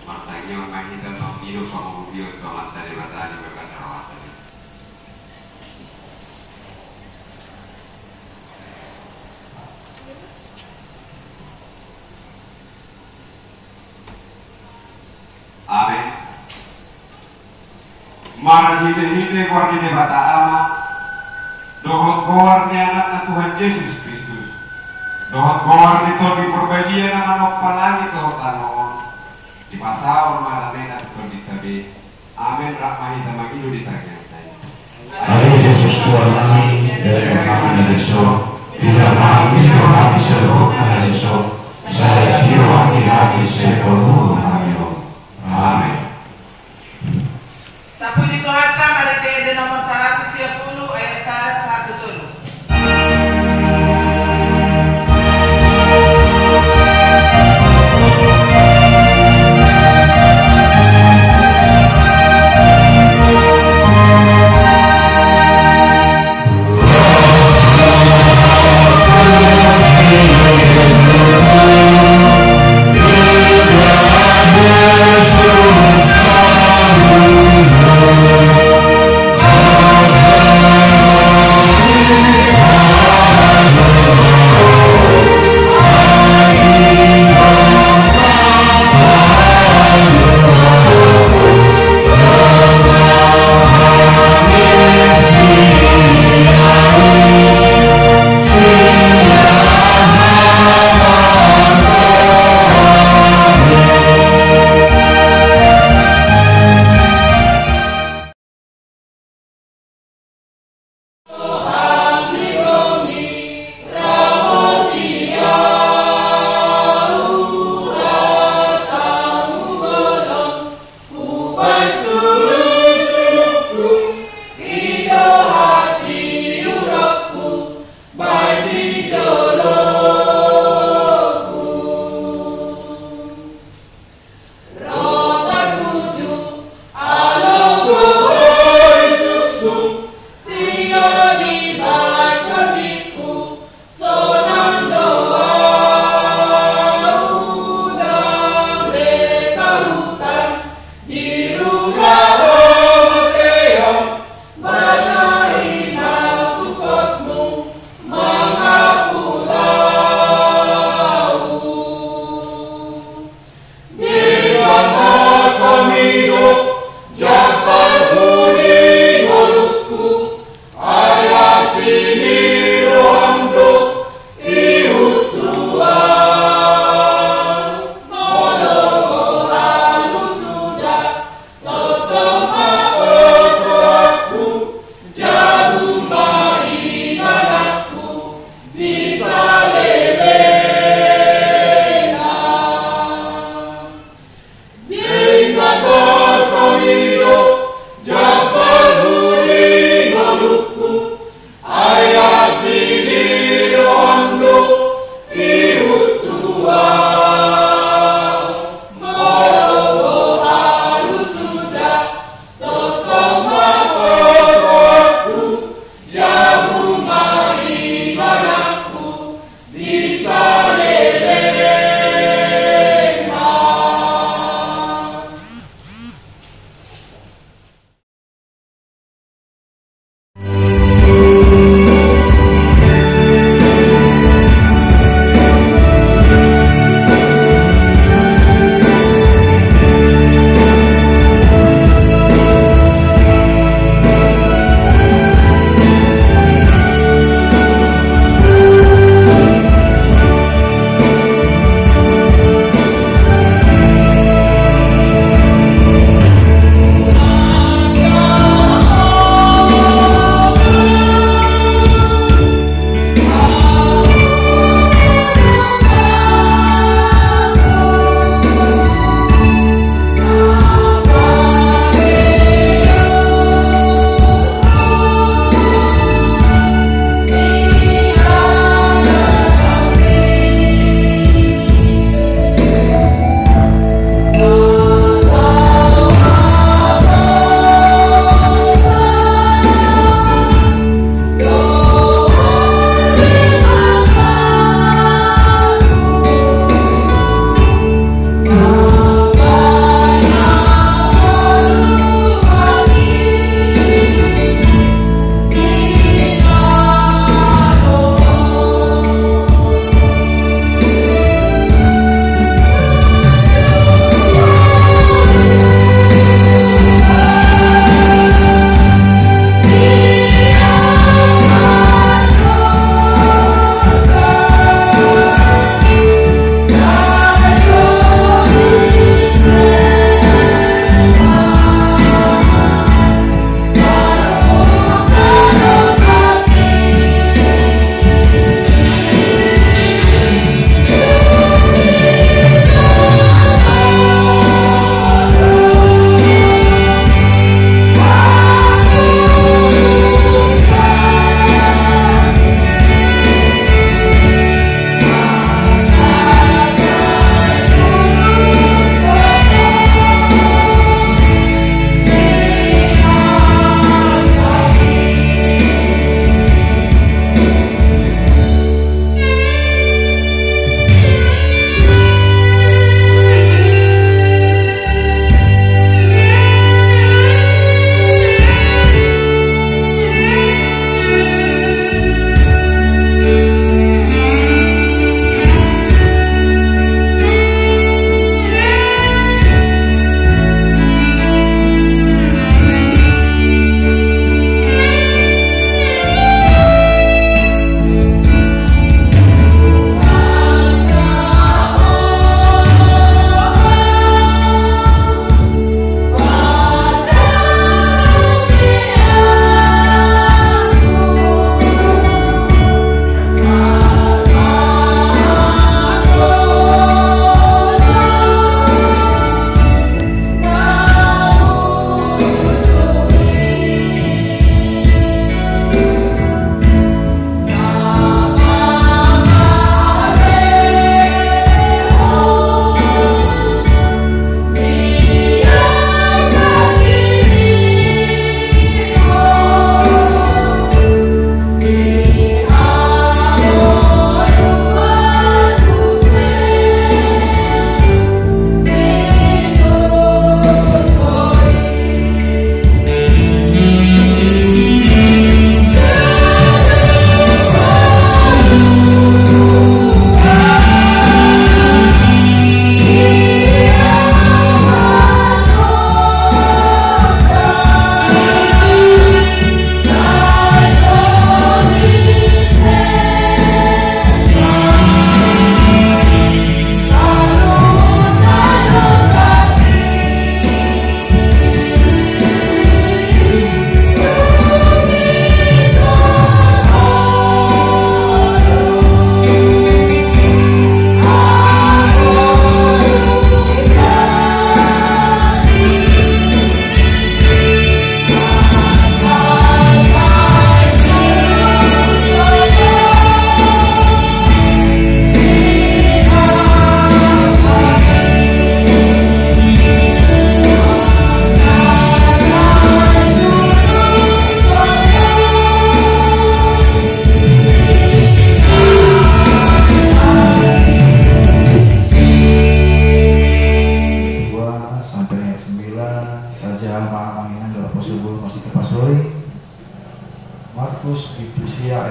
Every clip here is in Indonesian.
Martanya mahita no hidup pamubio to mantari batani bekasarawatan. Amin. Mana hite wargine bata ama dohot goarnya anak Tuhan Yesus Kristus. Dohot goar itu diperbaikian nama nopalagi dohot anon. Di pasal malamena Tuhan ditabe. Amin rahmani tamagilu ditanya saya. Hari Yesus Tuhan kami dari kami Yesus. Bila kami doa seluruh kami Yesus. Saya siwa hati sepenuh kami. Amin. Terpuji Tuhan pada TD nomor 130 ayat 1 dulu. Amin.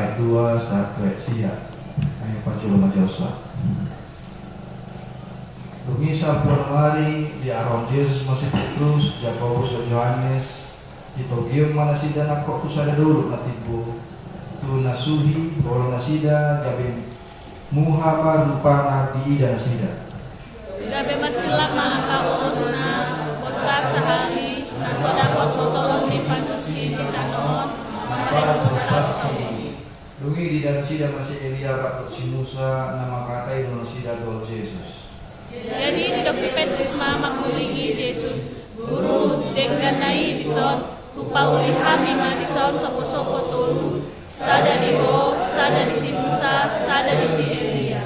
ayat 2 1 ayat sia. Ayat pacul majosa. Lumisa puan mari di aron Yesus masih Petrus, Yakobus dan Yohanes. Ito giyon manasida nakko kusada dulu natibo. Tu nasuhi bolo nasida gabe muhapa rupa di dan nasida. Gabe masila maaka urusna botak sahali nasoda pot potolong di panusi di tanoon mereka Lungi di dan sida masih Elia kaput si Musa nama katai manasida dol Yesus. Jadi di Dr. Petrus makulingi Yesus guru dengganai dison rupa uli hamima dison sopo-sopo tolu sada di ho sada di si Musa sada di si Elia.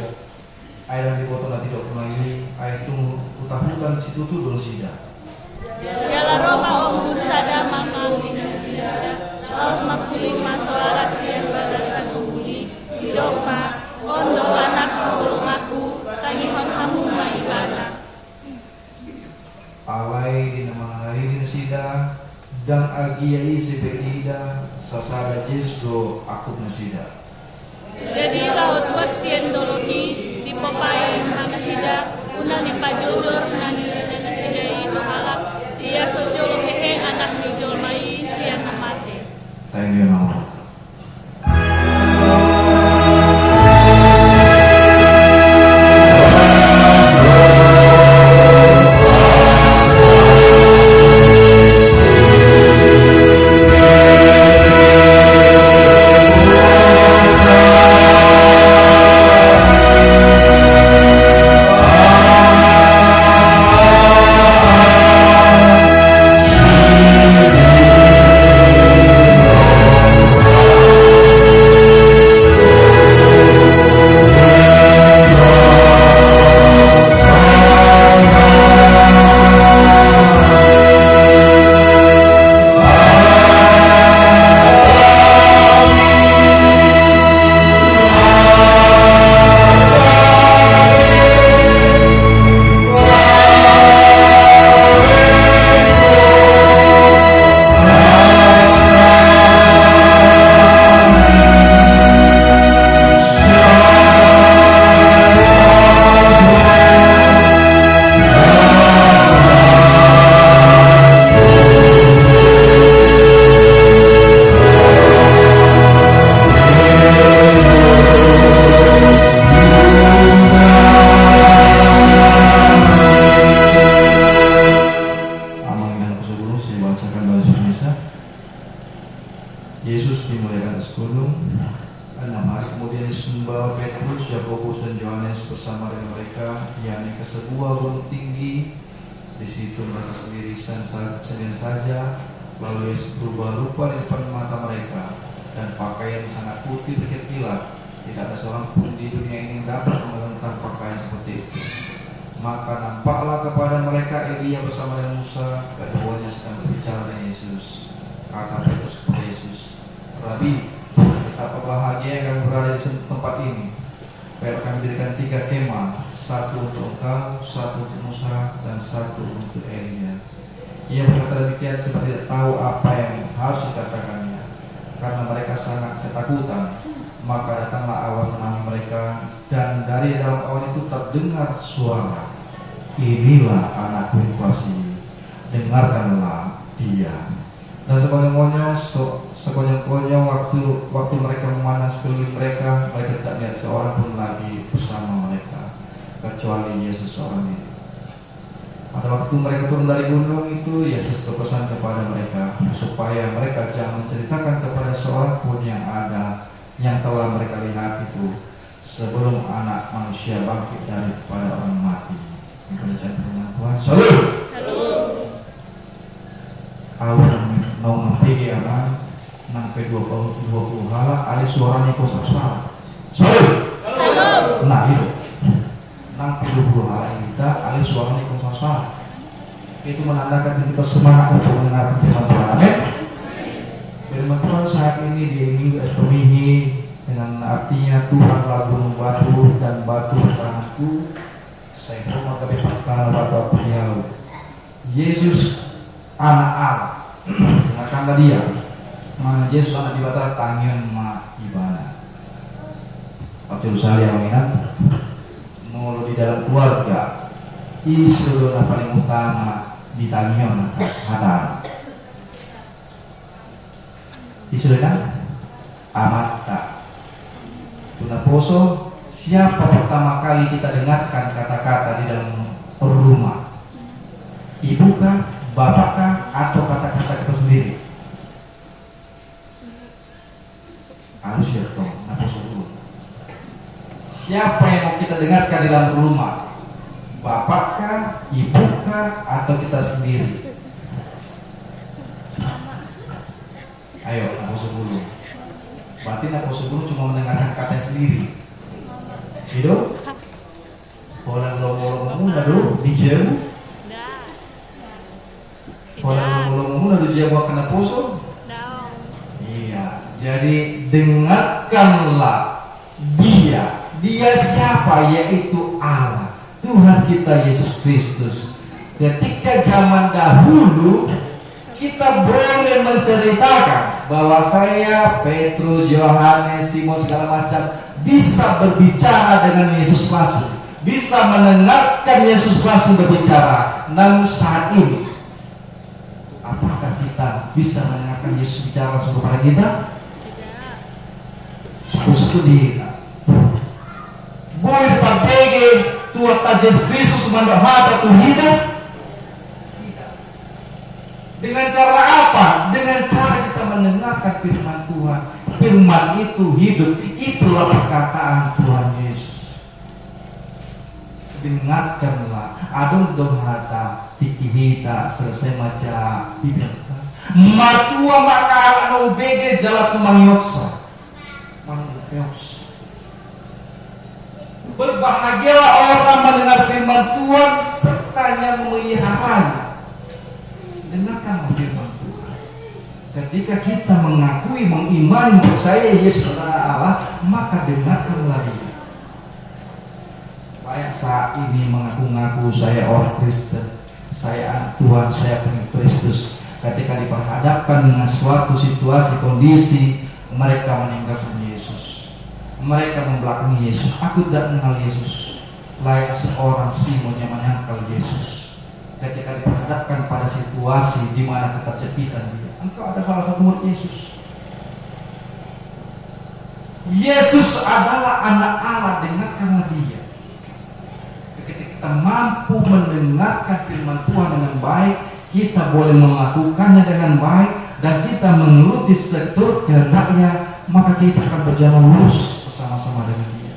Air di botol nanti dok ini air itu utahukan si tutu dol sida. Jala Roma om sada mangang di sida laos makuling masoala siang balasan unguli hidopma ondo anak kulung aku tangihon hamu maibana. Alai di nama hari sida dan agiai sebelida sasada jesdo aku nasida. Jadi laut bersien dologi di popai manasida una di pajojor nani nasida itu halak dia sojolo hehe anak mijol mai sian namate. Thank you nama. Suara, inilah anakku yang kuasihi, dengarkanlah dia. Dan sekonyong-konyong waktu mereka memanas sekeliling mereka tidak lihat seorang pun lagi bersama mereka kecuali Yesus seorang diri. Pada waktu mereka turun dari gunung itu, Yesus berpesan kepada mereka supaya mereka jangan menceritakan kepada seorang pun yang telah mereka lihat itu sebelum anak manusia bangkit daripada orang mati. Bacaan firman Tuhan. Salam. Awan nong pegi aman nang ke-20 hala ali suaranya kosong salah. Salam. Nah itu. Nang ke-20 hala kita ali suaranya kosong salah. Itu menandakan kita semangat untuk mendengar firman Tuhan. Amin. Firman Tuhan saat ini di Minggu Estomihi dengan artinya Tuhanlah gunung batu dan batu tanahku, saya hormat kami pakar batu beliau. Yesus anak Allah, dengarkanlah dia. Mana Yesus anak di bata tangian ma ibana. Pak Rusali yang minat mau di dalam keluarga isu yang paling utama di tangion ada isu kan amat tak tuna poso. Siapa pertama kali kita dengarkan kata-kata di dalam rumah? Ibu kah, bapak kah, atau kata-kata kita sendiri? Harus ya toh, dulu. Siapa yang mau kita dengarkan di dalam rumah? Bapak kah, ibu kah, atau kita sendiri? Ayo, naposo dulu. Berarti naposo dulu cuma mendengarkan kata sendiri. Hidup? Pola lomo-lomo nado di jauh? Pola lomo-lomo nado jauh kena poso? Iya. Jadi dengarkanlah Dia. Dia siapa? Yaitu Allah, Tuhan kita Yesus Kristus. Ketika zaman dahulu kita boleh menceritakan bahwa saya, Petrus, Yohanes, Simon segala macam bisa berbicara dengan Yesus Rasul, bisa mendengarkan Yesus Rasul berbicara. Namun saat ini, apakah kita bisa mendengarkan Yesus bicara langsung kepada kita? Suku-suku di boleh dipantege Tuhan Yesus Kristus mendapat hidup? Dengan cara apa? Dengan cara kita mendengarkan firman Tuhan. Firman itu hidup. Itulah perkataan Tuhan Yesus. Dengarkanlah. Adung dong hata tikihita selesai maca Bibel. Matua maka anu bege jalan kumangyosa. Mangyosa. Berbahagialah orang mendengar firman Tuhan sertanya memeliharanya. Dengarkanlah firman Tuhan. Ketika kita mengakui, mengimani, percaya Yesus adalah Allah, maka dengarkanlah Dia. Banyak saat ini mengaku-ngaku saya orang Kristen, saya anak Tuhan, saya pengikut Kristus. Ketika diperhadapkan dengan suatu situasi, kondisi, mereka meninggalkan Yesus. Mereka membelakangi Yesus. Aku tidak mengenal Yesus. Layak seorang Simon yang menyangkal Yesus. Ketika diperhadapkan pada situasi di mana ketercepitan dia, engkau ada salah satu murid Yesus. Yesus adalah anak Allah, dengarkanlah Dia. Ketika kita mampu mendengarkan firman Tuhan dengan baik, kita boleh melakukannya dengan baik, dan kita menuruti seturut kehendaknya, maka kita akan berjalan lurus bersama-sama dengan Dia.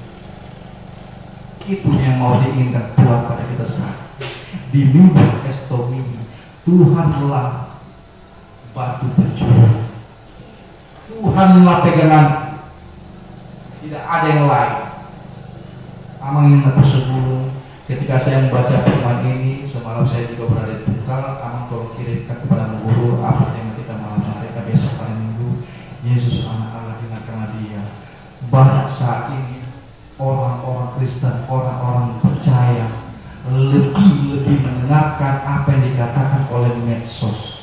Itu yang mau diinginkan Tuhan pada kita saat di mimbar Estomini. Tuhanlah batu berjuang, Tuhanlah pegangan, tidak ada yang lain. Amang yang tersebut ketika saya membaca firman ini semalam, saya juga berada di Tunggal. Amang tolong kirimkan kepada guru apa tema kita malam hari, besok hari Minggu. Yesus anak Allah, dengarkanlah Dia. Banyak saat ini orang-orang Kristen, orang-orang percaya lebih mendengarkan apa yang dikatakan oleh medsos.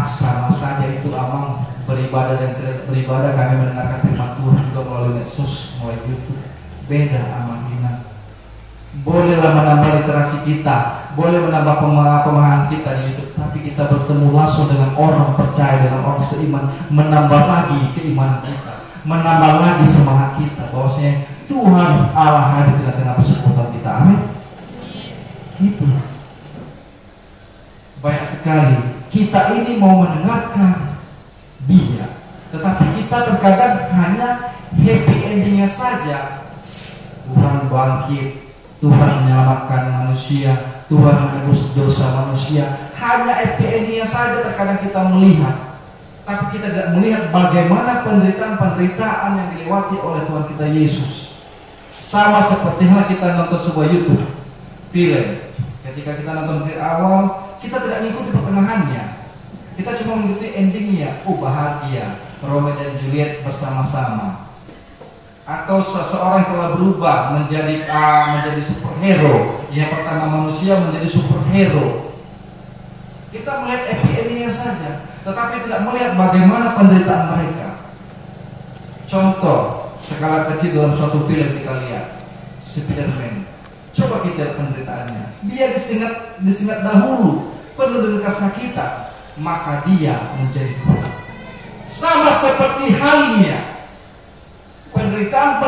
Sama saja itu amang beribadah dan tidak beribadah. Kami mendengarkan firman Tuhan juga melalui medsos, melalui YouTube. Beda amang ini. Bolehlah menambah literasi kita, boleh menambah pemahaman kita di YouTube, tapi kita bertemu langsung dengan orang percaya, dengan orang seiman, menambah lagi keimanan kita, menambah lagi semangat kita bahwasanya Tuhan Allah hadir di tengah-tengah persekutuan kita. Amin. Itu banyak sekali kita ini mau mendengarkan Dia, tetapi kita terkadang hanya happy endingnya saja. Tuhan bangkit, Tuhan menyelamatkan manusia, Tuhan menebus dosa manusia. Hanya happy endingnya saja terkadang kita melihat, tapi kita tidak melihat bagaimana penderitaan-penderitaan yang dilewati oleh Tuhan kita Yesus. Sama seperti hal kita nonton sebuah YouTube film. Ketika kita nonton dari awal, kita tidak mengikuti pertengahannya, kita cuma mengikuti endingnya. Oh bahagia, Romeo dan Juliet bersama-sama. Atau seseorang yang telah berubah menjadi superhero. Yang pertama manusia menjadi superhero. Kita melihat happy endingnya saja, tetapi tidak melihat bagaimana penderitaan mereka. Contoh skala kecil dalam suatu film kita lihat Spiderman. Coba kita lihat penderitaannya. Dia disengat dahulu penuh dengan kesakitan, maka dia menjadi kuat. Sama seperti halnya penderitaan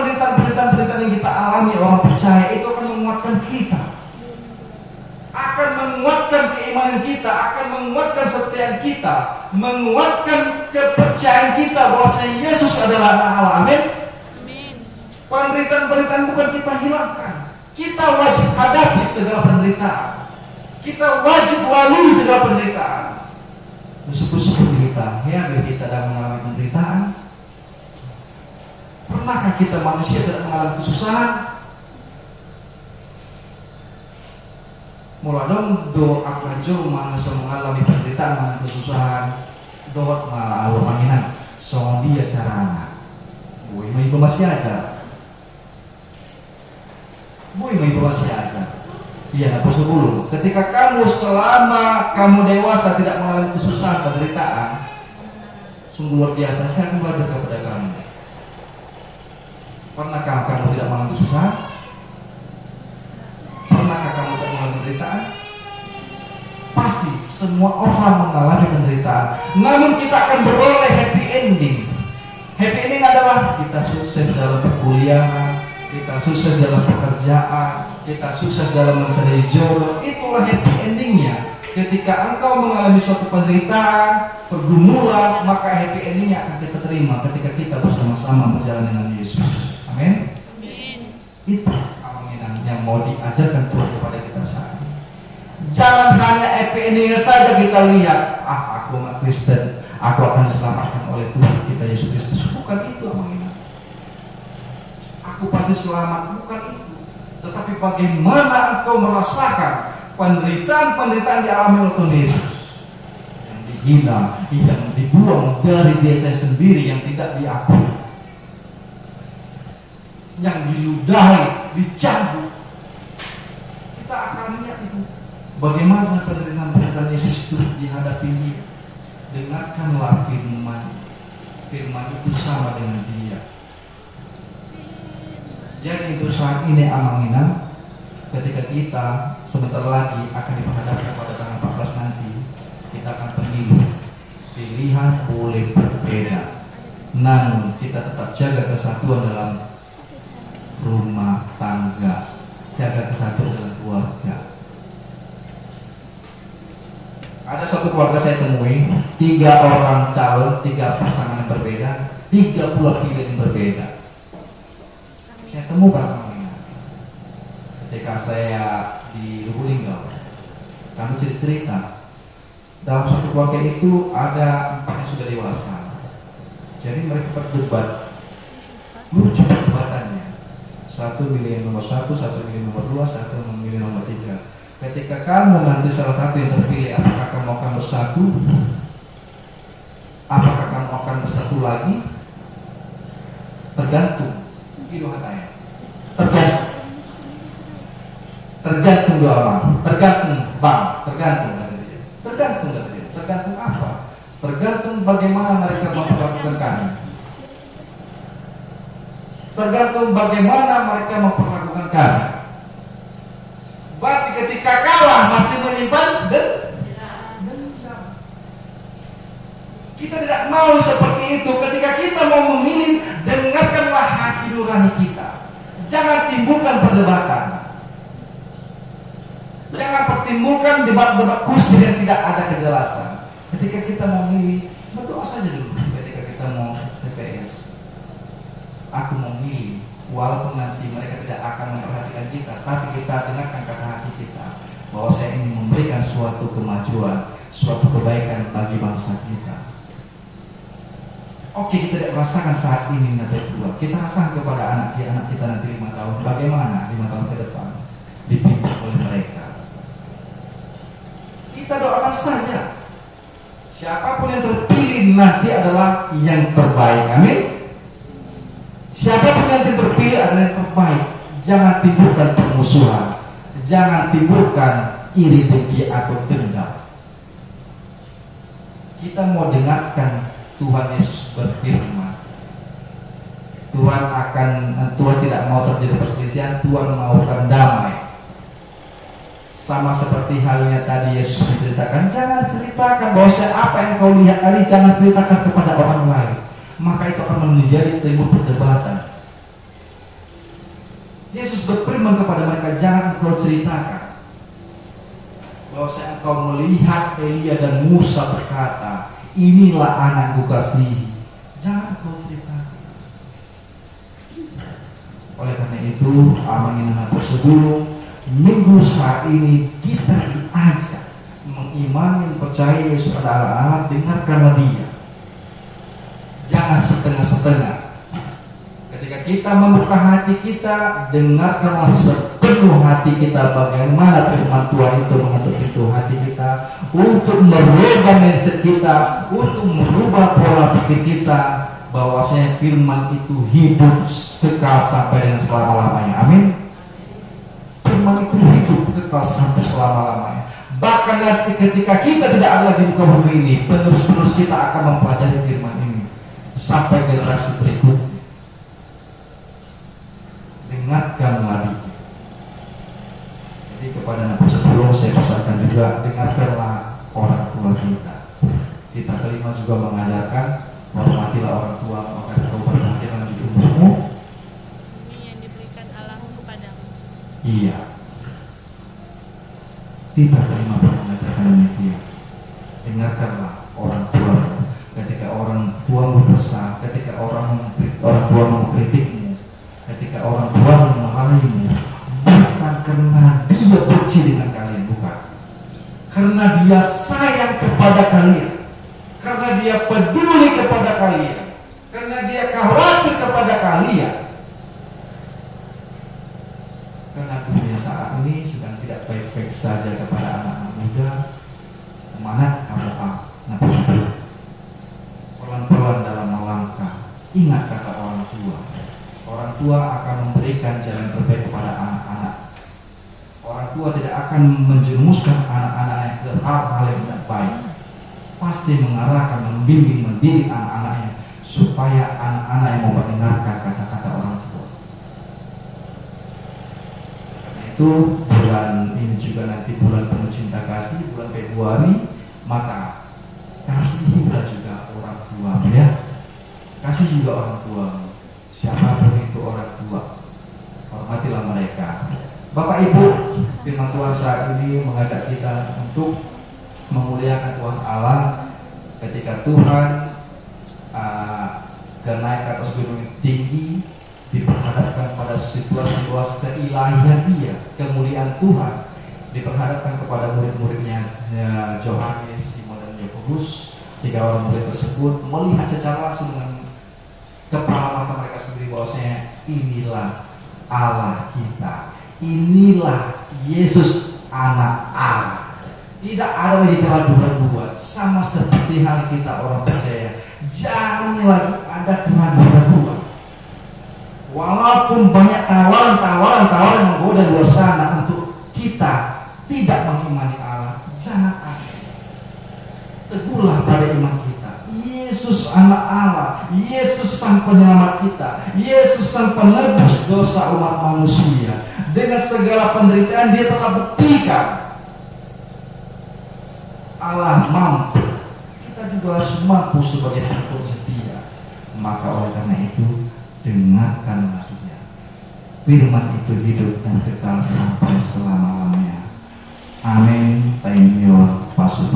yang kita alami orang percaya itu akan menguatkan kita, akan menguatkan keimanan kita, akan menguatkan kesetiaan kita, menguatkan kepercayaan kita bahwa Yesus adalah anak Allah. Amin. Penderitaan bukan kita hilangkan. Kita wajib hadapi segala penderitaan. Kita wajib lalui segala penderitaan. Musuh-musuh kita, kita sedang mengalami penderitaan. Pernahkah kita manusia tidak mengalami kesusahan? Mula dong do akanjo manusia mengalami penderitaan, mengalami kesusahan. Doa mengalami panginan. So dia carana. Boy may masih aja. Iya, Apostol 10. Ketika kamu selama kamu dewasa tidak mengalami kesusahan, penderitaan, sungguh luar biasa. Saya akan belajar kepada kamu. Pernahkah kamu tidak mengalami kesusahan? Pernahkah kamu tidak mengalami penderitaan? Pasti semua orang mengalami penderitaan. Namun kita akan beroleh happy ending. Happy ending adalah kita sukses dalam perkuliahan, kita sukses dalam pekerjaan, kita sukses dalam mencari jodoh. Itulah happy endingnya. Ketika engkau mengalami suatu penderitaan, pergumulan, maka happy endingnya akan kita terima ketika kita bersama-sama berjalan dengan Yesus. Amin. Itu amanah yang mau diajarkan Tuhan kepada kita saat ini. Jangan hanya happy endingnya saja kita lihat. Aku umat Kristen, aku akan diselamatkan oleh Tuhan kita Yesus Kristus. Bukan itu amanah. Aku pasti selamat, bukan itu. Tetapi bagaimana engkau merasakan penderitaan-penderitaan dialami oleh Tuhan Yesus, yang dihina, yang dibuang dari desa sendiri, yang tidak diakui, yang diludahi, dicambuk. Kita akan lihat itu. Bagaimana penderitaan-penderitaan Yesus itu dihadapi. Dengarkanlah firman. Firman itu sama dengan dia. Jadi untuk saat ini amanginam, ketika kita sebentar lagi akan diperhadapkan pada tanggal 14 nanti, kita akan pemilu. Pilihan boleh berbeda, namun kita tetap jaga kesatuan dalam rumah tangga, jaga kesatuan dalam keluarga. Ada suatu keluarga saya temui, 3 orang calon, 3 pasangan yang berbeda, 3 pula pilihan yang berbeda. Saya temukan ketika saya di Lubulingga, kami cerita dalam satu keluarga itu ada 4 yang sudah dewasa. Jadi mereka berdebat, lucu perdebatannya. Satu milih nomor 1, satu milih nomor 2, satu memilih nomor 3. Ketika kamu nanti salah satu yang terpilih, apakah kamu akan bersatu? Apakah kamu akan bersatu lagi? Tergantung. Itu katanya. Tergantung doa, tergantung bang, tergantung kata dia. Tergantung apa? Tergantung bagaimana mereka memperlakukan kami. Tergantung bagaimana mereka memperlakukan kami. Berarti ketika kalah masih menyimpan dendam. Kita tidak mau seperti itu. Ketika kita mau memilih, dengarkanlah hati nurani kita. Jangan timbulkan perdebatan. Jangan pertimbulkan debat-debat kusir yang tidak ada kejelasan. Ketika kita mau memilih, berdoa saja dulu. Ketika kita mau TPS, aku mau memilih, walaupun nanti mereka tidak akan memperhatikan kita, tapi kita dengarkan kata hati kita bahwa saya ingin memberikan suatu kemajuan, suatu kebaikan bagi bangsa kita. Oke, kita tidak merasakan saat ini nanti kedua. Kita rasakan kepada anak kita nanti 5 tahun. Bagaimana 5 tahun ke depan dipimpin oleh mereka. Kita doakan saja. Siapapun yang terpilih nanti adalah yang terbaik. Amin. Siapapun yang terpilih adalah yang terbaik. Jangan timbulkan permusuhan. Jangan timbulkan iri dengki atau dendam. Kita mau dengarkan Tuhan Yesus berfirman. Tuhan tidak mau terjadi perselisihan, Tuhan maukan damai. Sama seperti halnya tadi Yesus menceritakan, jangan ceritakan bahwa apa yang kau lihat tadi, jangan ceritakan kepada orang lain, maka itu akan menjadi timbul perdebatan. Yesus berfirman kepada mereka, jangan kau ceritakan bahwa engkau melihat Elia dan Musa berkata, inilah anakku kasihi. Jangan kau ceritakan. Oleh karena itu, amin tersebut, minggu saat ini kita diajak mengimani, percaya Yesus adalah Allah, dengarkanlah Dia. Jangan setengah-setengah. Ketika kita membuka hati kita, dengarkanlah sepenuh hati kita bagaimana firman Tuhan itu mengatur pintu hati kita untuk merubah mindset kita, untuk merubah pola pikir kita, bahwasanya firman itu hidup kekal sampai dengan selama-lamanya. Amin. Firman itu hidup kekal sampai selama-lamanya. Bahkan nanti ketika kita tidak ada lagi di muka bumi ini, penerus-penerus kita akan mempelajari firman ini sampai generasi berikutnya. Dengarkanlah Dia. Jadi kepada anak sebelum saya pesankan juga, dengarkanlah orang tua kita. Kita kelima juga mengajarkan, hormatilah orang tua, maka kau berkati lanjut umurmu. Ini yang diberikan Allah kepadamu. Iya. Kita kelima mengajarkan demikian. Dengarkanlah orang tua. Ketika orang tua berbesar, ketika orang tua mengkritikmu, ketika orang tua memarahimu, bukan karena dia benci dengan kalian, bukan. Karena dia sayang kepada kalian, karena dia peduli kepada kalian, karena dia khawatir kepada kalian. Karena dunia saat ini sedang tidak baik-baik saja kepada anak-anak muda. Kemana kamu pelan-pelan dalam melangkah. Ingat kata orang tua. Orang tua akan memberikan jalan terbaik kepada anak-anak. Orang tua tidak akan menjerumuskan anak-anaknya ke hal-hal yang tidak baik. Pasti mengarahkan, membimbing, mendidik anak-anaknya supaya anak-anak yang mau mendengarkan kata-kata orang tua. Karena itu bulan ini juga nanti bulan penuh cinta kasih, bulan Februari, maka kasihilah juga orang tua, ya. Kasih juga orang tua. Siapapun itu orang tua, hormatilah mereka. Bapak Ibu, firman Tuhan saat ini mengajak kita untuk memuliakan Tuhan Allah. Ketika Tuhan naik ke atas gunung tinggi, diperhadapkan pada situasi-situasi keilahian Dia, kemuliaan Tuhan, diperhadapkan kepada murid-muridnya Yohanes, Simon dan Yakobus. 3 orang murid tersebut melihat secara langsung dengan kepala mata mereka sendiri bahwasanya inilah Allah kita, inilah Yesus anak Allah. Tidak ada lagi keraguan-keraguan, sama seperti hal kita orang percaya. Jangan lagi ada keraguan-keraguan. Walaupun banyak tawaran menggoda di luar sana untuk kita tidak mengimani Allah, jangan ada. Teguhlah pada iman kita. Yesus anak Allah, Yesus sang penyelamat kita, Yesus sang penebus dosa umat manusia. Dengan segala penderitaan Dia telah buktikan Allah mampu. Kita juga harus mampu sebagai pengikut setia. Maka oleh karena itu, dengarkanlah Dia. Firman itu hidup dan kekal sampai selama-lamanya. Amin. Thank you, Pastor.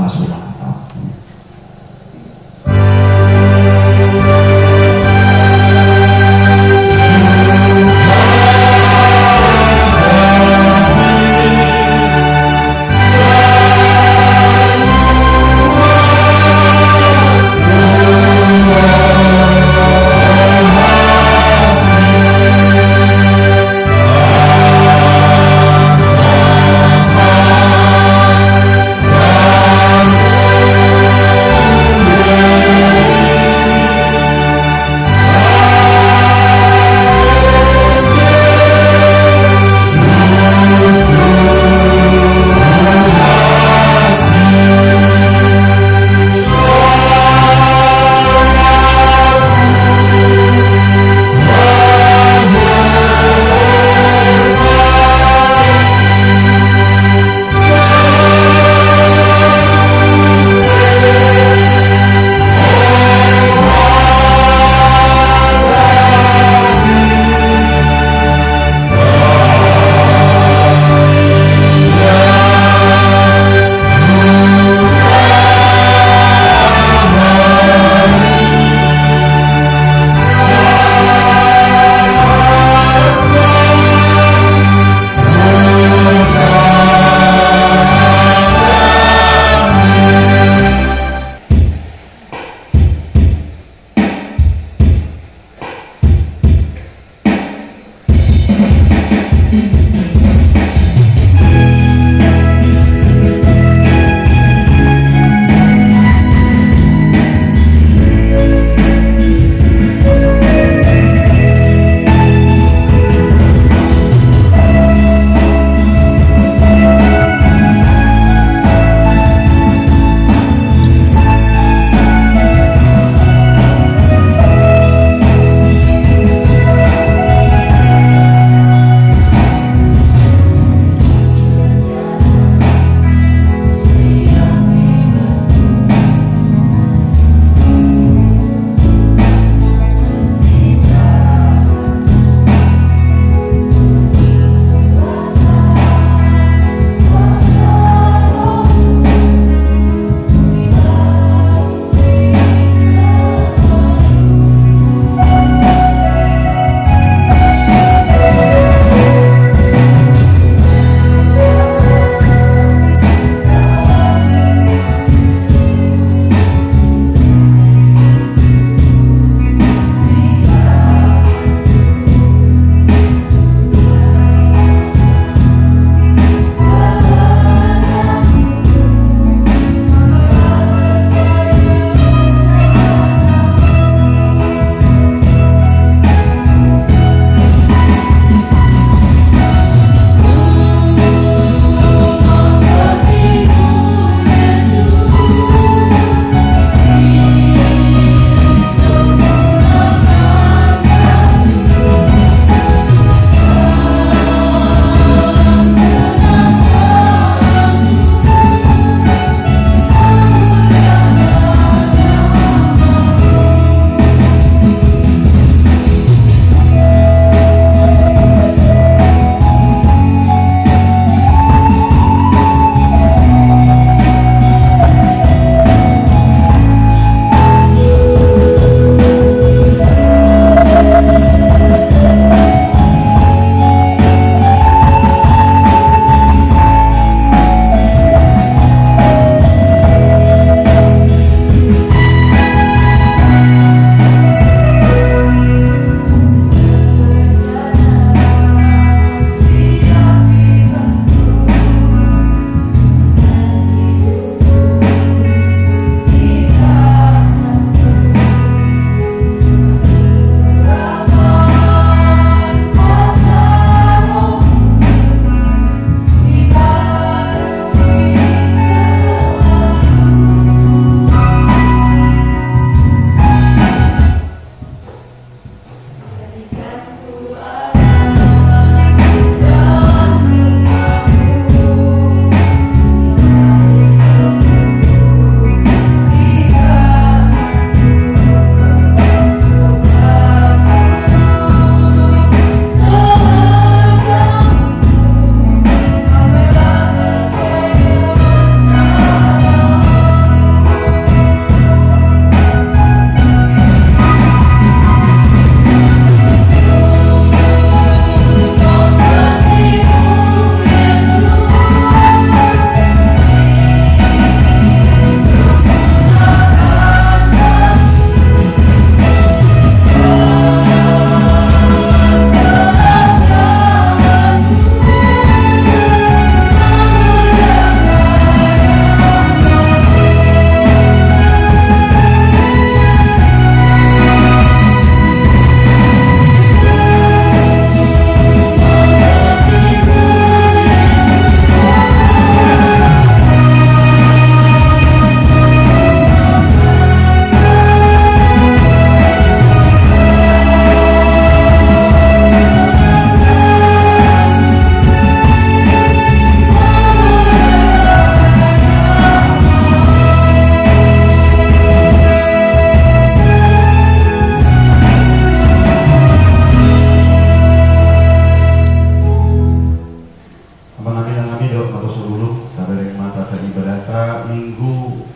10 tabering mata tadi ibadah Minggu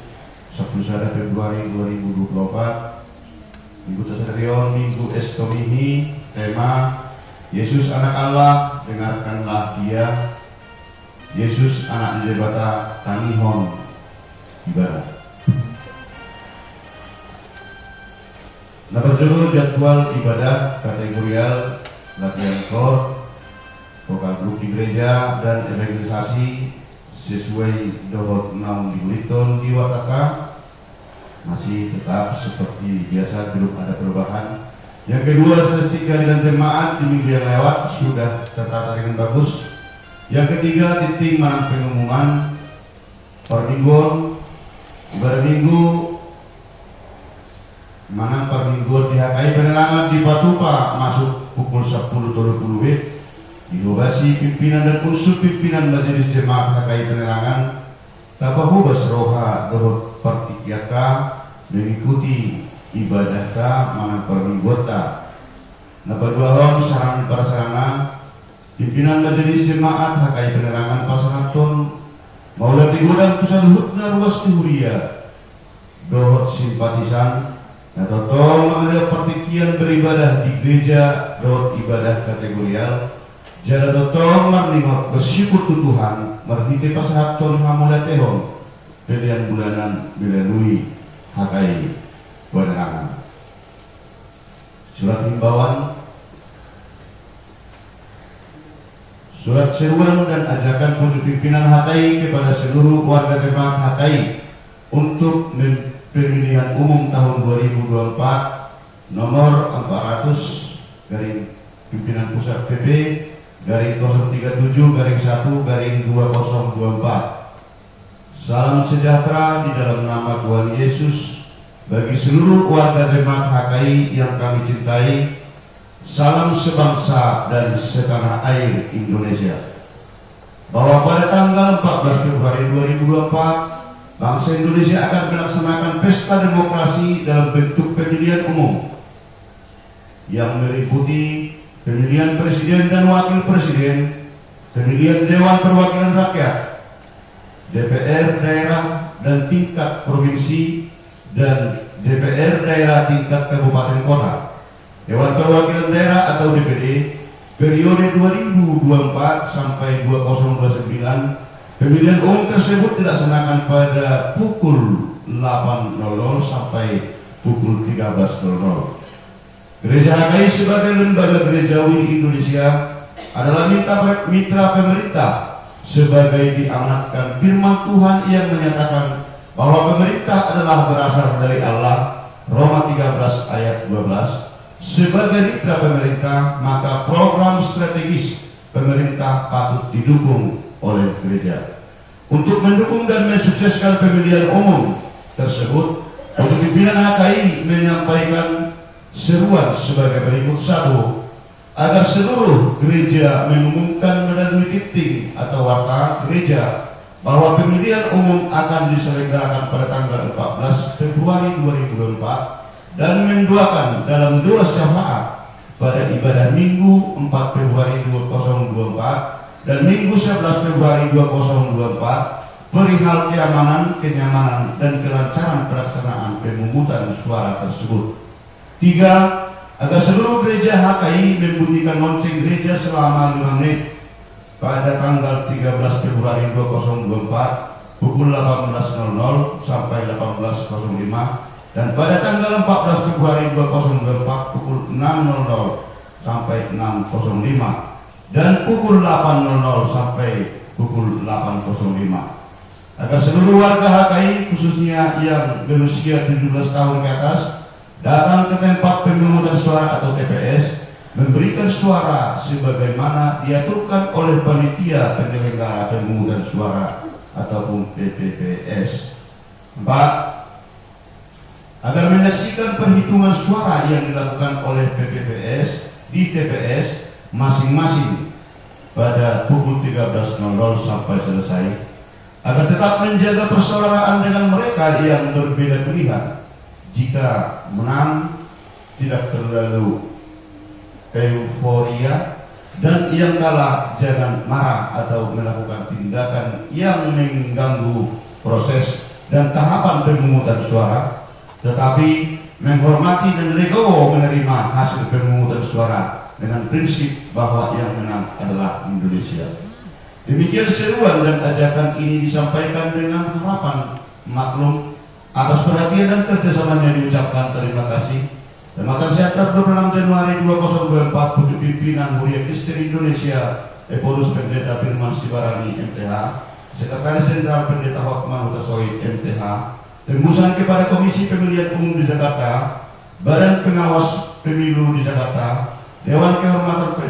10 Februari 2024 Minggu Tasarion Minggu Estomihi. Tema Yesus anak Allah, dengarkanlah dia. Yesus anak Debata Tanihon ibadah. Berjudul jadwal ibadah kategorial latihan kor, vokal grup di gereja dan evangelisasi sesuai dohot 6 di Buliton di Wataka masih tetap seperti biasa, belum ada perubahan. Yang kedua, statistik kehadiran jemaat di minggu yang lewat sudah tertata dengan bagus. Yang ketiga, titik manang pengumuman per minggu ibadah minggu manang per minggu dihakai penerangan di Patupa masuk pukul 10.20 WIB. Dihubasi pimpinan dan unsur pimpinan majelis jemaat hakai penerangan tapahubas roha dohot partikiata mengikuti ibadah ta manang per minggu ta. Nabaduahon sarang prasarana pimpinan majelis jemaat hakai penerangan pasaraton maulati gudang pusat hutna ruas tihuria dohot simpatisan. Nah, totong ada pertikian beribadah di gereja dohot ibadah kategorial. Jada totong marningot bersyukur Tuhan merhiti pasahaton hamulatehon pilihan bulanan bilanui hakai penerangan. Surat himbauan, surat seruan dan ajakan pucuk pimpinan hakai kepada seluruh warga jemaat hakai untuk pemilihan umum tahun 2024 nomor 400 garing pimpinan pusat PP garing 037/1/2024. Salam sejahtera di dalam nama Tuhan Yesus bagi seluruh warga jemaat HKI yang kami cintai. Salam sebangsa dan setanah air Indonesia. Bahwa pada tanggal 14 Februari 2024 bangsa Indonesia akan melaksanakan pesta demokrasi dalam bentuk pemilihan umum yang meliputi pemilihan presiden dan wakil presiden, pemilihan Dewan Perwakilan Rakyat, DPR daerah dan tingkat provinsi, dan DPR daerah tingkat kabupaten kota, Dewan Perwakilan Daerah atau DPD periode 2024 sampai 2029. Pemilihan umum tersebut dilaksanakan pada pukul 8.00 sampai pukul 13.00. Gereja HKI sebagai lembaga gerejawi di Indonesia adalah mitra pemerintah sebagai diamanatkan firman Tuhan yang menyatakan bahwa pemerintah adalah berasal dari Allah, Roma 13 ayat 12. Sebagai mitra pemerintah, maka program strategis pemerintah patut didukung oleh gereja. Untuk mendukung dan mensukseskan pemilihan umum tersebut, pimpinan HKI menyampaikan seruan sebagai berikut. 1. Agar seluruh gereja mengumumkan melalui titik atau warta gereja bahwa pemilihan umum akan diselenggarakan pada tanggal 14 Februari 2024 dan mendoakan dalam doa syafaat pada ibadah Minggu 4 Februari 2024 dan Minggu 11 Februari 2024 perihal kenyamanan dan kelancaran pelaksanaan pemungutan suara tersebut. 3. Agar seluruh gereja HKI membunyikan lonceng gereja selama 5 menit pada tanggal 13 Februari 2024 pukul 18.00 sampai 18.05 dan pada tanggal 14 Februari 2024 pukul 6.00 sampai 6.05 dan pukul 8.00 sampai pukul 8.05. Agar seluruh warga HKI khususnya yang berusia 17 tahun ke atas datang ke tempat pemungutan suara atau TPS memberikan suara sebagaimana diaturkan oleh panitia penyelenggara pemungutan suara ataupun PPPS. 4. Agar menyaksikan perhitungan suara yang dilakukan oleh PPPS di TPS masing-masing pada pukul 13.00 sampai selesai, agar tetap menjaga persaudaraan dengan mereka yang berbeda pilihan. Jika menang, tidak terlalu euforia dan yang kalah jangan marah atau melakukan tindakan yang mengganggu proses dan tahapan pemungutan suara, tetapi menghormati dan legowo menerima hasil pemungutan suara dengan prinsip bahwa yang menang adalah Indonesia. Demikian seruan dan ajakan ini disampaikan dengan harapan maklum atas perhatian dan kerjasamanya. Diucapkan terima kasih. Tematan Sehat 26 Januari 2024, pucuk pimpinan Huria Kristen Indonesia, Epolus Pendeta Firman Sibarani MTH, Sekretaris Jenderal Pendeta Hotman Hutasoid MTH, tembusan kepada Komisi Pemilihan Umum di Jakarta, Badan Pengawas Pemilu di Jakarta, Dewan Kehormatan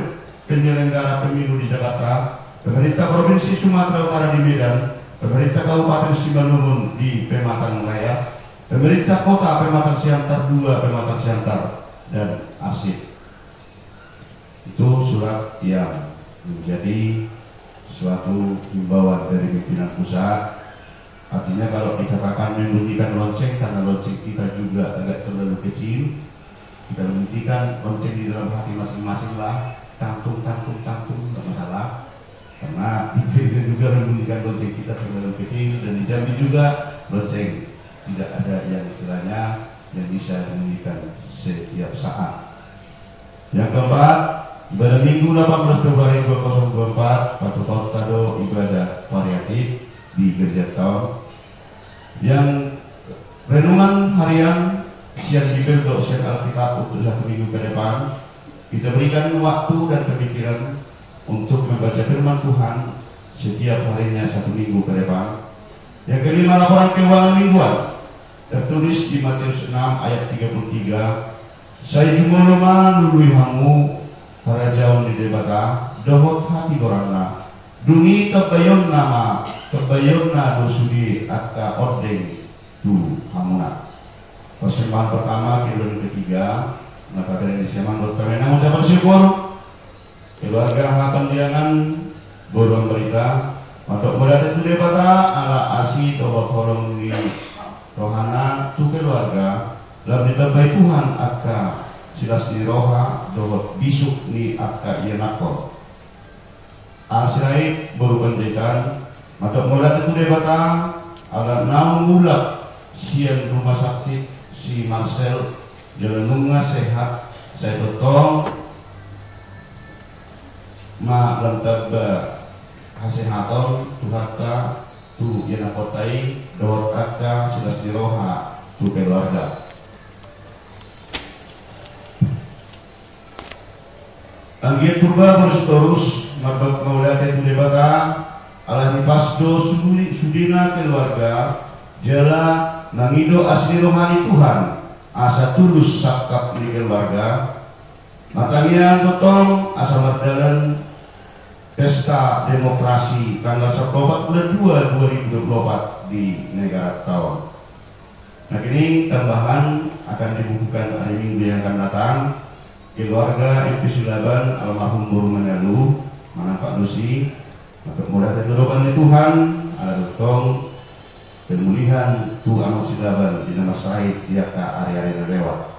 Penyelenggara Pemilu di Jakarta, Pemerintah Provinsi Sumatera Utara di Medan, Pemerintah Kabupaten Simalungun di Pematang Raya, Pemerintah Kota Pematang Siantar 2, Pematang Siantar, dan Asik. Itu surat yang menjadi suatu himbauan dari pimpinan pusat. Artinya kalau dikatakan membunyikan lonceng, karena lonceng kita juga agak terlalu kecil, kita membunyikan lonceng di dalam hati masing-masing lah, tantung, tidak masalah. Karena kita juga membunyikan lonceng kita terlalu kecil, dan di Jambi juga lonceng tidak ada yang istilahnya yang bisa dibunyikan setiap saat. Yang keempat, ibadah Minggu 18 Februari 2024, Patu Tado ibadah variatif di Gereja Taun. Yang renungan harian siang Bibel, siang Alkitab untuk 1 minggu ke depan, kita berikan waktu dan pemikiran untuk membaca firman Tuhan setiap harinya 1 minggu ke depan. Yang kelima, laporan keuangan mingguan tertulis di Matius 6 ayat 33. Saya jumoloma lului hamu harajaun di debata dohot hati dorana dungi kebayon nama kebayonna dosudi akka ordeng tu hamuna. Persembahan pertama, kedua, ketiga, maka dari siaman berpemenang ucapan syukur keluarga akan diangan borong berita untuk berada di debata ala asi dohot holong di rohana tu keluarga dalam ditabai Tuhan akka silas ni roha dohot bisuk ni akka ianako asirai baru pendidikan mata mula tu debata ala 6 bulan siang rumah sakit si Marcel jalan nunga sehat saya totong ma lantab kesehatan tuhaka tu yang apotai dohot akka silas ni roha tu keluarga. Anggiat purba berseterus mabak maulati tu debata ala pasdo sudina keluarga jala nangido asli rohani Tuhan asa tulus sakap ni keluarga matangnya totong asa mardalan pesta demokrasi tanggal 14 bulan 2 2024 di negara Taun. Nah ini tambahan akan dibukukan hari Minggu yang akan datang. Keluarga MP Silaban almarhum Buru Menalu mana Pak Lucy untuk mudah terdoakan di Tuhan ada totong pemulihan tu anak Silaban di nama Said diaka area-area lewat.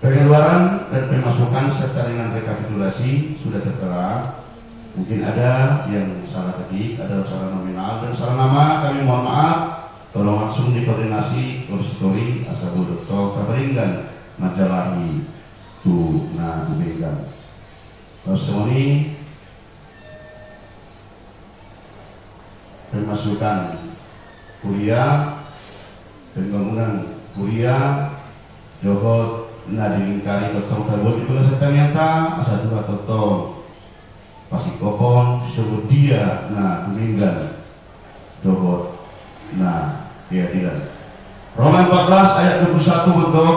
Pengeluaran dan pemasukan serta dengan rekapitulasi sudah tertera. Mungkin ada yang salah ketik, ada salah nominal dan salah nama, kami mohon maaf. Tolong langsung dikoordinasi story asal Dr. Kabaringgan Majalahi tu na diberikan. Terus ini pemasukan kuliah, pembangunan kuliah, johot na dilingkari totong tersebut itu serta nyata asal dua totong pasikopon sebut dia na meninggal dohot na keadilan. Roma 14 ayat 21 bentuk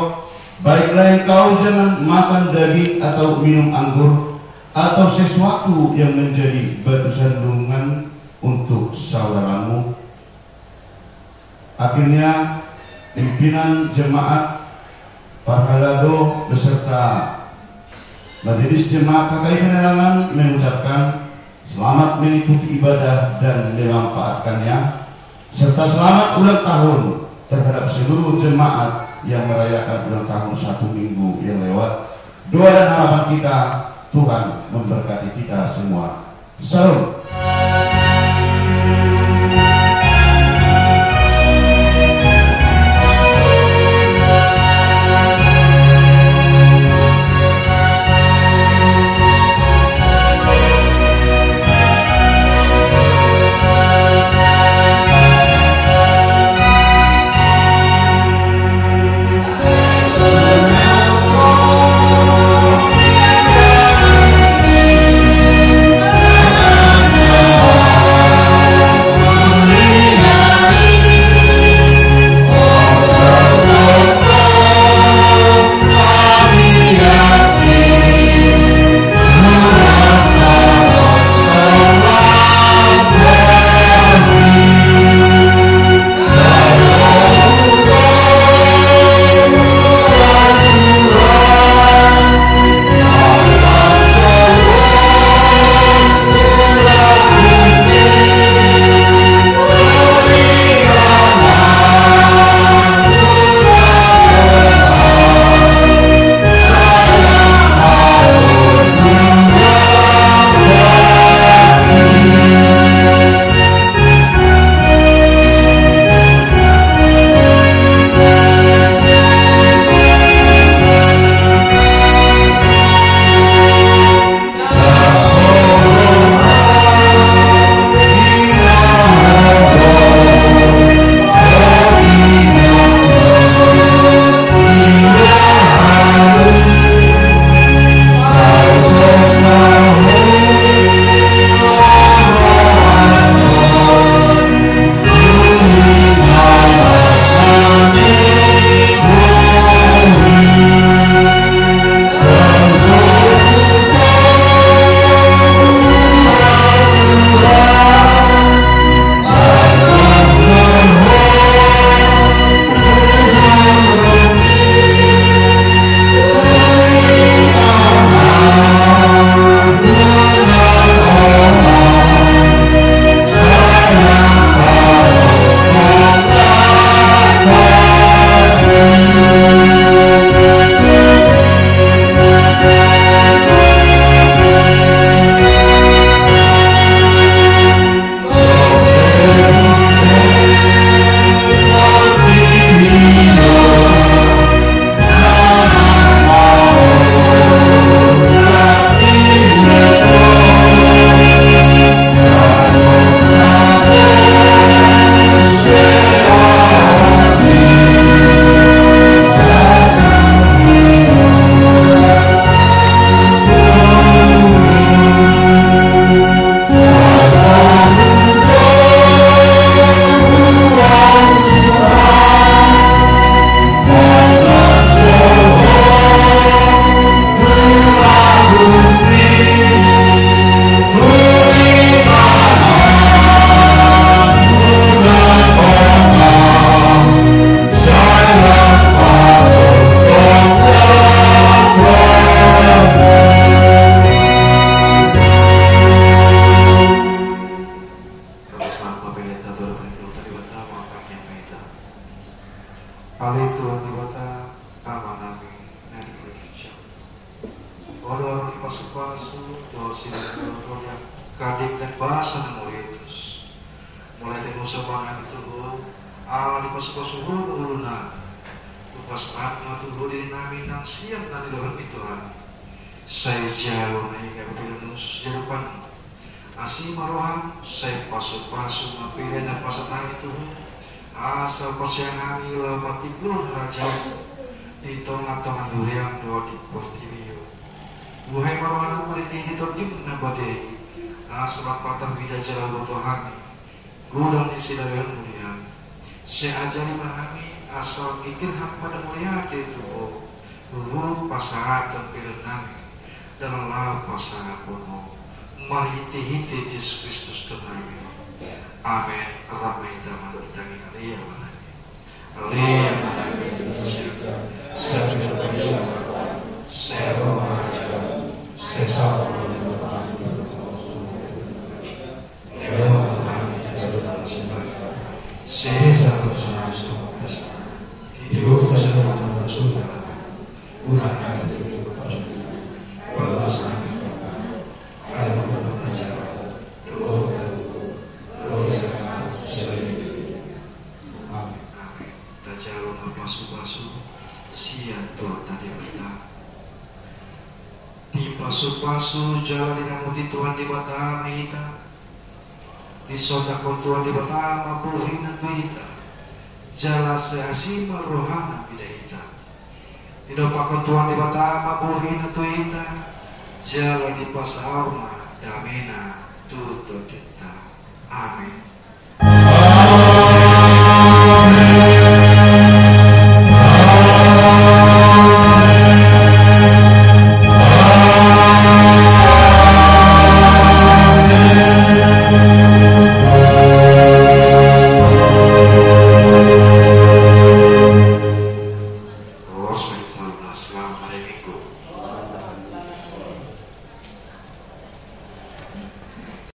baiklah engkau jangan makan daging atau minum anggur atau sesuatu yang menjadi batu sandungan untuk saudaramu. Akhirnya pimpinan jemaat Parhalado beserta Majelis Jemaat KKI Penerangan mengucapkan selamat mengikuti ibadah dan memanfaatkannya serta selamat ulang tahun terhadap seluruh jemaat yang merayakan ulang tahun 1 minggu yang lewat. Doa dan harapan kita Tuhan memberkati kita semua. Salam. Una Pasu-pasu jalan dinamuti Tuhan di bata mahita. Disodakon Tuhan di bata mabuhin mahita. Jala seasima rohana bidahita. Dinopakon Tuhan di bata mabuhin mahita. Jala di pasauna damena tutut.